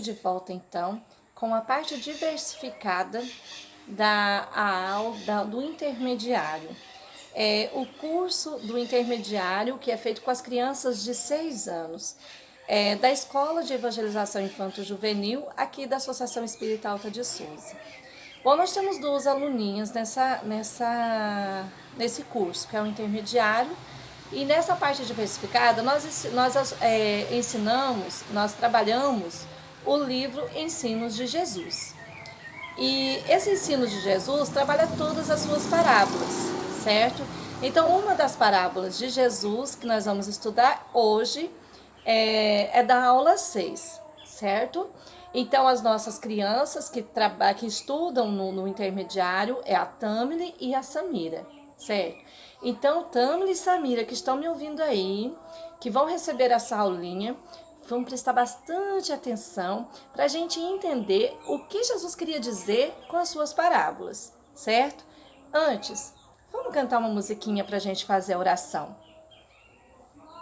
de volta então com a parte diversificada do intermediário. O curso do intermediário, que é feito com as crianças de 6 anos, da Escola de Evangelização Infanto-Juvenil, aqui da Associação Espírita Alta de Souza. Bom, nós temos duas aluninhas nesse curso, que é o intermediário, e nessa parte diversificada nós trabalhamos o livro Ensinos de Jesus. E esse ensino de Jesus trabalha todas as suas parábolas, certo? Então, uma das parábolas de Jesus que nós vamos estudar hoje é da aula 6, certo? Então, as nossas crianças que estudam no intermediário é a Tamile e a Samira, certo? Então, Tamile e Samira, que estão me ouvindo aí, que vão receber essa aulinha, vamos prestar bastante atenção para a gente entender o que Jesus queria dizer com as suas parábolas, certo? Antes, vamos cantar uma musiquinha para a gente fazer a oração.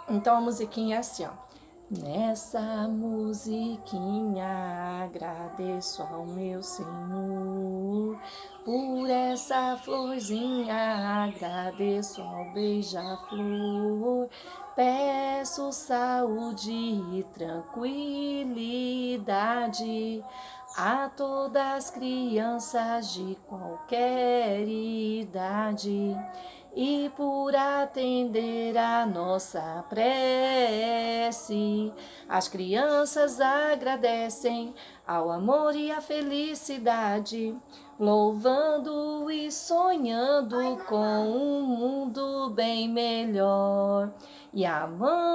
Então, a musiquinha é assim, ó. Nessa musiquinha agradeço ao meu Senhor, por essa florzinha agradeço ao beija-flor, peço saúde e tranquilidade a todas as crianças de qualquer idade. E por atender a nossa prece, as crianças agradecem ao amor e à felicidade, louvando e sonhando com um mundo bem melhor e amando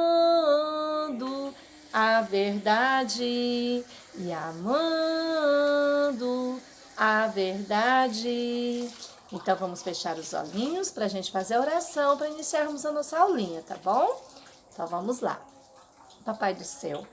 a verdade e amando a verdade. Então, vamos fechar os olhinhos para a gente fazer a oração, para iniciarmos a nossa aulinha, tá bom? Então, vamos lá. Papai do céu,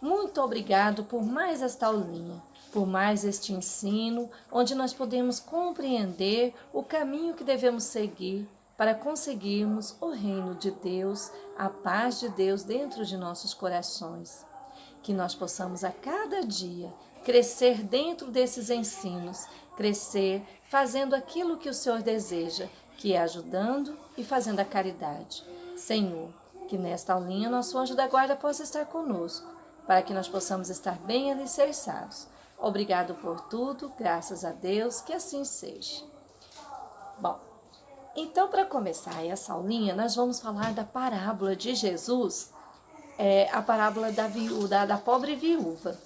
muito obrigado por mais esta aulinha, por mais este ensino, onde nós podemos compreender o caminho que devemos seguir para conseguirmos o reino de Deus, a paz de Deus dentro de nossos corações. Que nós possamos a cada dia crescer dentro desses ensinos, crescer fazendo aquilo que o Senhor deseja, que é ajudando e fazendo a caridade. Senhor, que nesta aulinha nosso anjo da guarda possa estar conosco, para que nós possamos estar bem alicerçados. Obrigado por tudo, graças a Deus, que assim seja. Bom, então para começar essa aulinha, nós vamos falar da parábola de Jesus, a parábola da pobre viúva.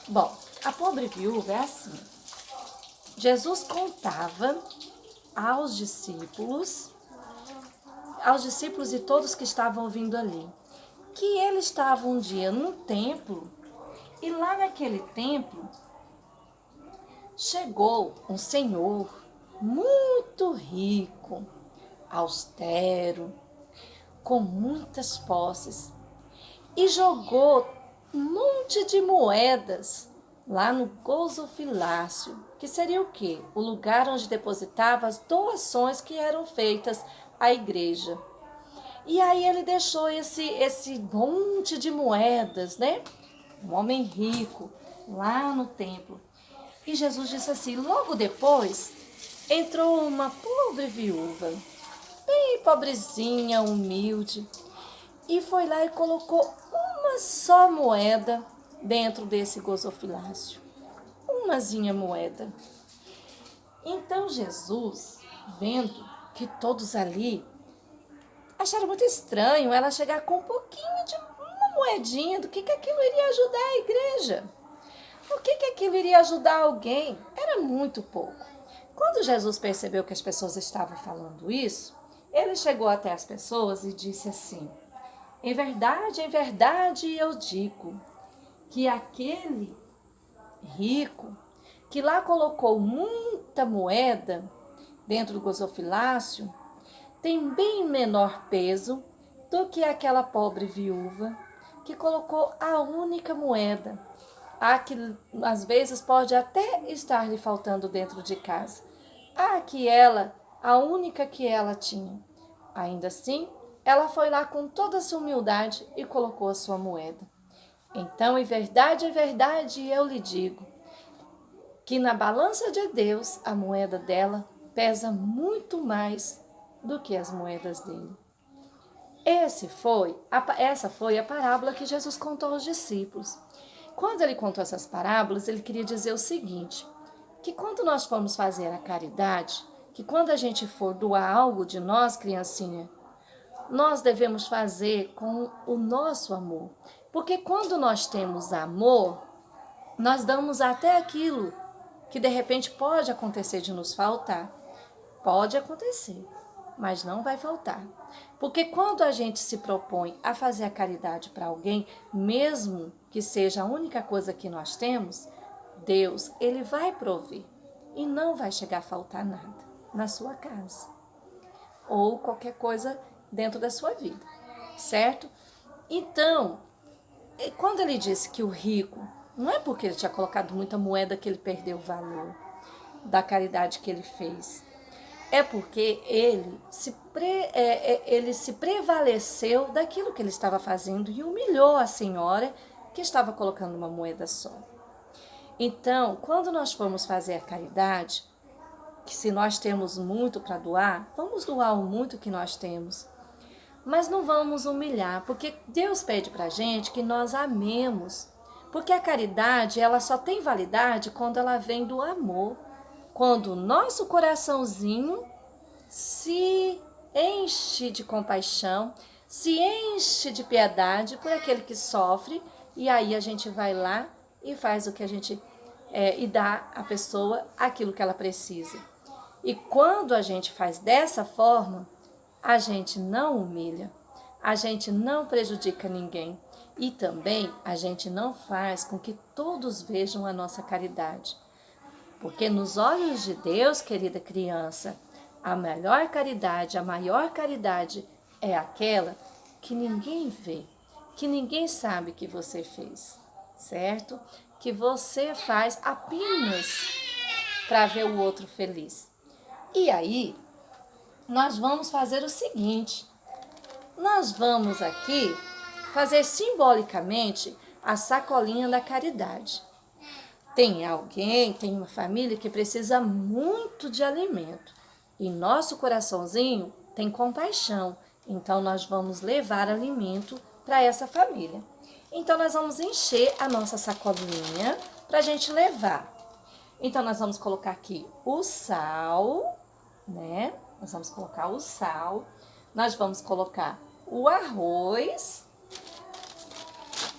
Bom, a pobre viúva é assim. Jesus contava aos discípulos e todos que estavam ouvindo ali, que ele estava um dia num templo e lá naquele templo chegou um senhor muito rico, austero, com muitas posses, e jogou um monte de moedas lá no gasofilácio, que seria o quê? O lugar onde depositava as doações que eram feitas à igreja. E aí ele deixou esse monte de moedas, né? Um homem rico, lá no templo. E Jesus disse assim, logo depois, entrou uma pobre viúva, bem pobrezinha, humilde, e foi lá e colocou uma só moeda dentro desse gasofilácio. Umazinha moeda. Então Jesus, vendo que todos ali acharam muito estranho ela chegar com um pouquinho de uma moedinha, do que aquilo iria ajudar a igreja? O que aquilo iria ajudar alguém? Era muito pouco. Quando Jesus percebeu que as pessoas estavam falando isso, ele chegou até as pessoas e disse assim, em verdade eu digo que aquele rico que lá colocou muita moeda dentro do gasofilácio tem bem menor peso do que aquela pobre viúva que colocou a única moeda, a que às vezes pode até estar lhe faltando dentro de casa, a única que ela tinha. Ainda assim, ela foi lá com toda a sua humildade e colocou a sua moeda. Então, em verdade, eu lhe digo, que na balança de Deus, a moeda dela pesa muito mais do que as moedas dele. Essa foi a parábola que Jesus contou aos discípulos. Quando ele contou essas parábolas, ele queria dizer o seguinte, que quando nós formos fazer a caridade, que quando a gente for doar algo de nós, criancinha, nós devemos fazer com o nosso amor. Porque quando nós temos amor, nós damos até aquilo que de repente pode acontecer de nos faltar. Pode acontecer, mas não vai faltar. Porque quando a gente se propõe a fazer a caridade para alguém, mesmo que seja a única coisa que nós temos, Deus, ele vai prover e não vai chegar a faltar nada na sua casa ou qualquer coisa dentro da sua vida, certo? Então, quando ele disse que o rico, não é porque ele tinha colocado muita moeda que ele perdeu o valor da caridade que ele fez. É porque ele se prevaleceu daquilo que ele estava fazendo e humilhou a senhora que estava colocando uma moeda só. Então, quando nós formos fazer a caridade, que se nós temos muito para doar, vamos doar o muito que nós temos. Mas não vamos humilhar, porque Deus pede para a gente que nós amemos. Porque a caridade, ela só tem validade quando ela vem do amor. Quando o nosso coraçãozinho se enche de compaixão, se enche de piedade por aquele que sofre, e aí a gente vai lá e faz o que a gente e dá à pessoa aquilo que ela precisa. E quando a gente faz dessa forma, a gente não humilha, a gente não prejudica ninguém e também a gente não faz com que todos vejam a nossa caridade. Porque nos olhos de Deus, querida criança, a melhor caridade, a maior caridade é aquela que ninguém vê, que ninguém sabe que você fez, certo? Que você faz apenas para ver o outro feliz. E aí, nós vamos fazer o seguinte, nós vamos aqui fazer simbolicamente a sacolinha da caridade. Tem alguém, tem uma família que precisa muito de alimento. E nosso coraçãozinho tem compaixão. Então, nós vamos levar alimento para essa família. Então, nós vamos encher a nossa sacolinha para a gente levar. Então, nós vamos colocar aqui o sal, né? Nós vamos colocar o sal. Nós vamos colocar o arroz.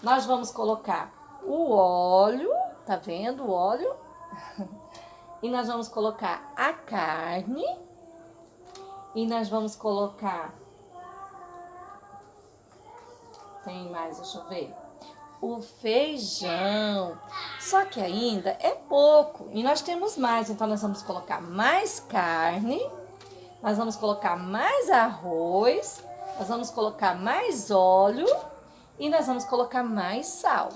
Nós vamos colocar o óleo. Tá vendo o óleo? E nós vamos colocar a carne. E nós vamos colocar... Tem mais, deixa eu ver. O feijão. Só que ainda é pouco. E nós temos mais. Então, nós vamos colocar mais carne. Nós vamos colocar mais arroz. Nós vamos colocar mais óleo. E nós vamos colocar mais sal.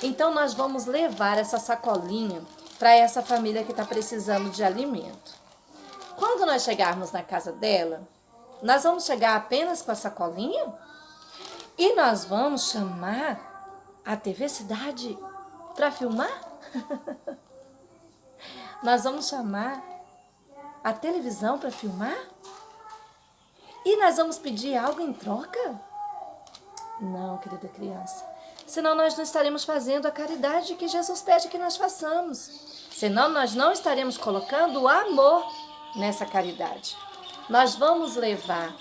Então, nós vamos levar essa sacolinha para essa família que está precisando de alimento. Quando nós chegarmos na casa dela, nós vamos chegar apenas com a sacolinha e nós vamos chamar a TV Cidade para filmar? Nós vamos chamar a televisão para filmar? E nós vamos pedir algo em troca? Não, querida criança. Senão nós não estaremos fazendo a caridade que Jesus pede que nós façamos. Senão nós não estaremos colocando o amor nessa caridade. Nós vamos levar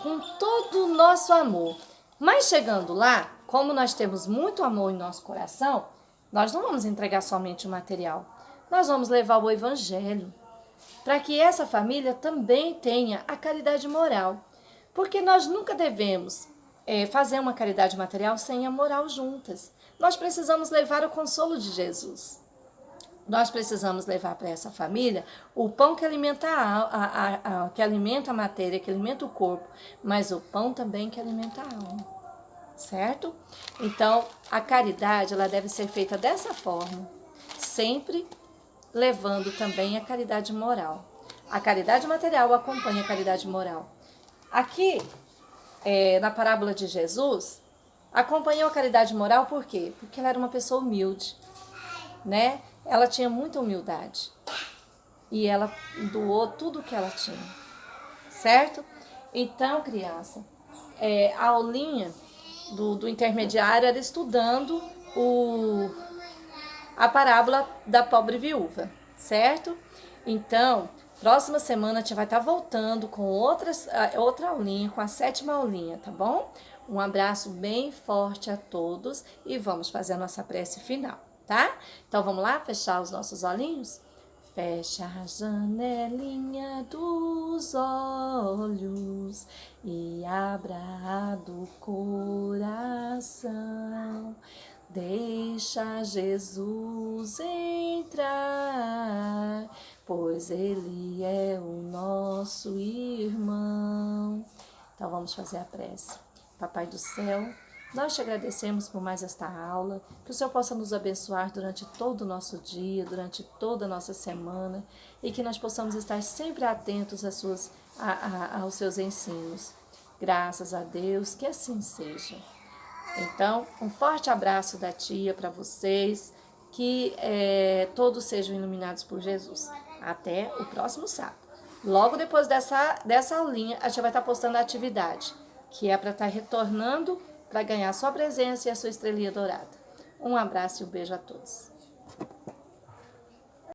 com todo o nosso amor. Mas chegando lá, como nós temos muito amor em nosso coração, nós não vamos entregar somente o material. Nós vamos levar o evangelho, para que essa família também tenha a caridade moral. Porque nós nunca devemos fazer uma caridade material sem a moral juntas. Nós precisamos levar o consolo de Jesus. Nós precisamos levar para essa família o pão que alimenta que alimenta a matéria, que alimenta o corpo, mas o pão também que alimenta a alma, certo? Então, a caridade ela deve ser feita dessa forma, sempre levando também a caridade moral. A caridade material acompanha a caridade moral. Aqui, na parábola de Jesus, Acompanhou a caridade moral por quê? Porque ela era uma pessoa humilde, né? Ela tinha muita humildade e ela doou tudo o que ela tinha, certo? Então, criança, a aulinha do intermediário era estudando a parábola da pobre viúva, certo? Então, próxima semana a gente vai estar voltando com outra aulinha, com a 7ª aulinha, tá bom? Um abraço bem forte a todos e vamos fazer a nossa prece final, tá? Então vamos lá fechar os nossos olhinhos? Fecha a janelinha dos olhos e abra do coração. Deixa Jesus entrar, pois Ele é o nosso irmão. Então vamos fazer a prece. Papai do céu, nós te agradecemos por mais esta aula, que o Senhor possa nos abençoar durante todo o nosso dia, durante toda a nossa semana, e que nós possamos estar sempre atentos aos seus ensinos. Graças a Deus, que assim seja. Então, um forte abraço da tia para vocês, que todos sejam iluminados por Jesus. Até o próximo sábado. Logo depois dessa aulinha, a gente vai estar postando a atividade, que é para estar retornando para ganhar a sua presença e a sua estrelinha dourada. Um abraço e um beijo a todos.